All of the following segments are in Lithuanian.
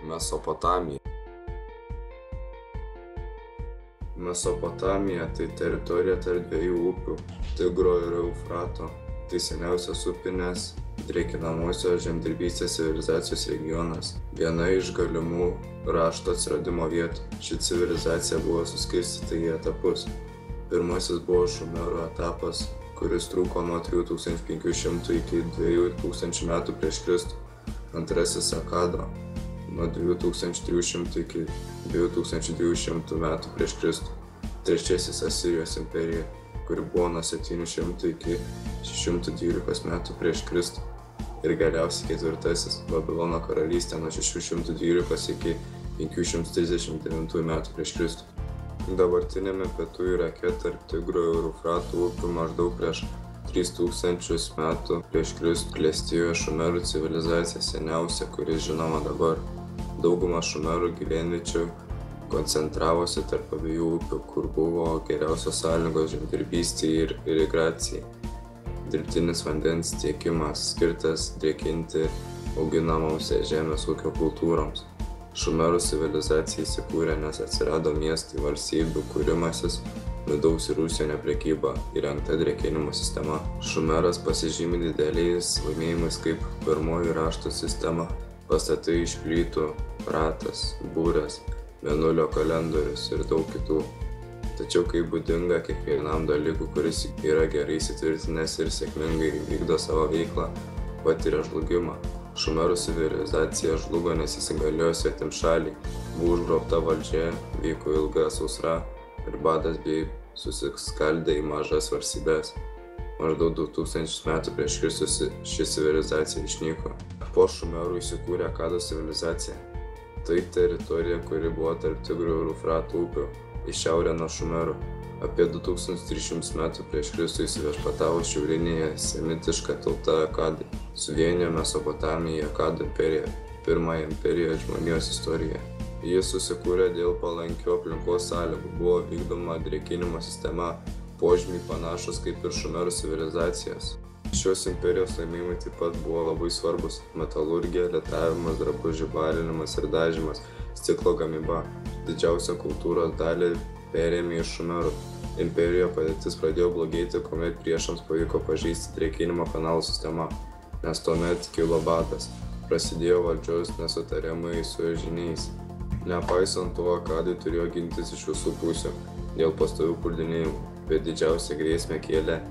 Mesopotamija. Mesopotamija tai teritorija tarp dviejų upių – Tigro ir Eufrato. Tai seniausias upinės drėkinamosios žemdirbystės civilizacijos regionas. Viena iš galimų rašto atsiradimo vietų. Ši civilizacija buvo suskirstyta į etapus. Pirmasis buvo Šumerų etapas, kuris truko nuo 3500 iki 2000 metų prieš Kristų. Antrasis Akado nuo 2300 iki 2200 metų prieš Kristų. Trečiasis Asirijos imperija, kuri buvo nuo 700 iki 612 metų prieš Kristų. Ir galiausiai ketvirtasis Babilono karalystė nuo 612 iki 539 metų prieš Kristų. Dabartinėme pietų Irake tarp Tigro ir Eufrato upių maždaug prieš 3000 metų prieš Kristų klestėjo Šumerų civilizacija, seniausia, kuri žinoma dabar. Dauguma Šumerų gyvenviečių koncentravosi tarp abiejų upių, kur buvo geriausios sąlygos žemdirbystei ir irigacijai. Dirbtinis vandens tiekimas skirtas drėkinti auginamoms žemės ūkio kultūroms. Šumerų civilizacija įsikūrė, nes atsirado miestai, valstybių kūrimasis, vidaus ir užsienio prekyba, įrengta drėkinimo sistema. Šumeras pasižymi dideliais laimėjimais kaip pirmoji rašto sistema, pastatai iš plytų, ratas, būrės, mėnulio kalendorius ir daug kitų. Tačiau kaip būdinga kiekvienam dalykui, kuris yra gerai įsitvirtinęs ir sėkmingai vykdo savo veiklą, patiria žlugimą. Šumerų civilizacija žlugo, nes įsigalėjo svetimšaliai, buvo užgrobta valdžia, vyko ilga sausra ir badas bei susiskaldė į mažas valstybes. Maždaug 2000 metų prieš Kristus ši civilizacija išnyko. Po Šumerų įsikūrė Akado civilizacija. Tai teritorija, kuri buvo tarp Tigro ir Eufrato upių, į šiaurę nuo Šumerų. Apie 2300 metų prieš Kristų įsiviešpatavo šiaurinėje semitiška tauta Akadai. Suvienijo Mesopotamiją į Akadų imperiją, pirmąją imperiją žmonijos istorijoje. Jis susikūrė dėl palankių aplinkos sąlygų, buvo vykdoma drėkinimo sistema, požymiai panašus kaip ir Šumerų civilizacijos. Šios imperijos laimėjimai taip pat buvo labai svarbus – metalurgija, litavimas, drabužių balinimas ir dažymas, stiklo gamyba. Didžiausią kultūros dalį perėmė iš Šumerų. Imperijoje padėtis pradėjo blogėti, kuomet priešams pavyko pažeisti drėkinimo kanalų sistemą, nes tuomet kilo badas. Prasidėjo valdžios nesutarimai su žyniais. Nepaisant to, Akadai turėjo gintis iš visų pusių dėl pastovių puldinėjimų, bet didžiausią grėsmę kėlė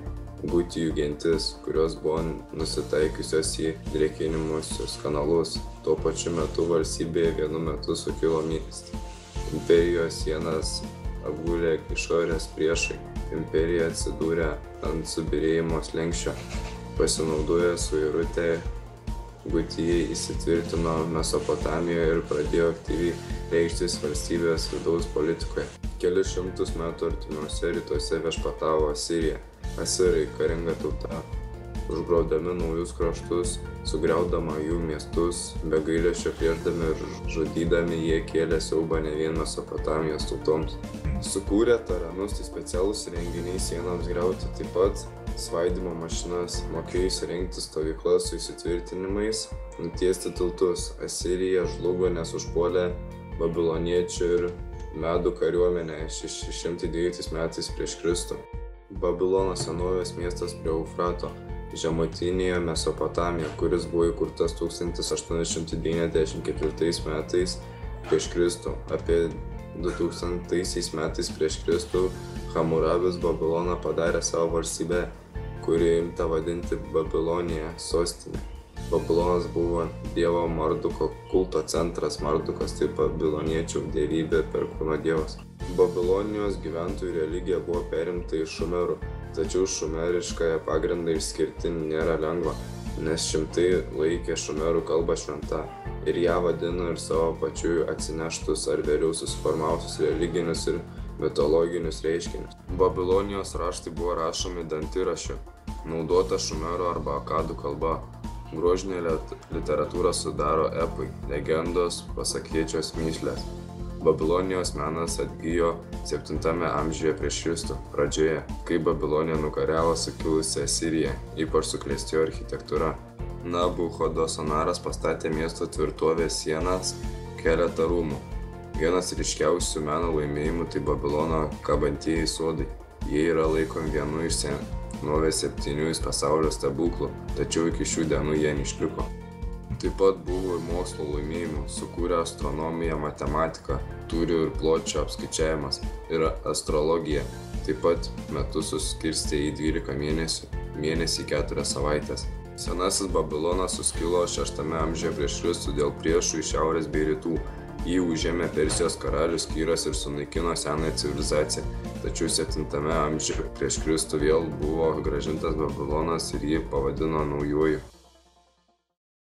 Gutijų gentis, kurios buvo nusitaikiusios į drėkinimuosius kanalus. Tuo pačiu metu valstybėje vienu metu sukilo miestai. Imperijos sienas apgulė išorės priešai. Imperija atsidūrė ant subyrėjimo slenksčio. Pasinaudoję suirutę, Gutijai įsitvirtino Mesopotamijoje ir pradėjo aktyviai reikštis valstybės vidaus politikoje. Kelis šimtus metų artimuose rytuose viešpatavo Asirija. Asirai karinga tauta. Užgrobdami naujus kraštus, sugriaudama jų miestus, be gailesčio priešdami ir žudydami, jie kėlė siaubą ne vien Mesopotamijos tautoms. Sukūrė taranus, tai specialūs renginiai sienoms griauti, taip pat svaidymo mašinas, mokėjo įsirengti stovyklas su įsitvirtinimais, nutiesti tiltus. Asirija žlugo, nes užpuolė babiloniečių ir medų kariuomenę 612 metais prieš Kristų. Babilono senovės miestas prie Eufrato, žemutinėje Mesopotamijoje, kuris buvo įkurtas 1894 metais prieš Kristų. Apie 2000 metais prieš Kristų Hamurabis Babiloną padarė savo valstybę, kuri imta vadinti Babilonija sostinė. Babilonas buvo dievo Marduko kulto centras. Mardukas tai babiloniečių dievybė, perkūno dievas. Babilonijos gyventojų religija buvo perimta iš Šumerų, tačiau šumeriškąją pagrindą išskirti nėra lengva, nes šimtai laikė Šumerų kalbą šventa ir ją vadino ir savo pačių atsineštus ar vėliau susiformavusius religinius ir mitologinius reiškinius. Babilonijos raštai buvo rašomi dantiraščiu, naudota Šumerų arba Akadų kalba. Grožinę literatūrą sudaro epai, legendos, pasakėčios mįslės. Babilonijos menas atgijo 7 amžiuje prieš Kristų pradžioje, kai Babilonija nukariavo sukilusią Asiriją, ypač suklestėjo architektūra. Nabuchodonosoras pastatė miesto tvirtovės sienas, keletą rūmų. Vienas ryškiausių meno laimėjimų tai Babilono kabantieji sodai. Jie yra laikomi vienu iš senovės 7 pasaulio stebuklų, tačiau iki šių dienų jie neišliko. Taip pat buvo ir mokslo laimėjimų, sukūrė astronomiją, matematiką, tūrių ir pločio apskaičiavimas ir astrologiją. Taip pat metus suskirstė į 12 mėnesį 4 savaitės. Senasis Babilonas suskilo 6 amžiuje prieš Kristų dėl priešų iš šiaurės bei rytų. Jį užėmė Persijos karalius Kyras ir sunaikino senąją civilizaciją. Tačiau 7 amžiuje prieš Kristų vėl buvo grąžintas Babilonas ir jį pavadino naujuoju.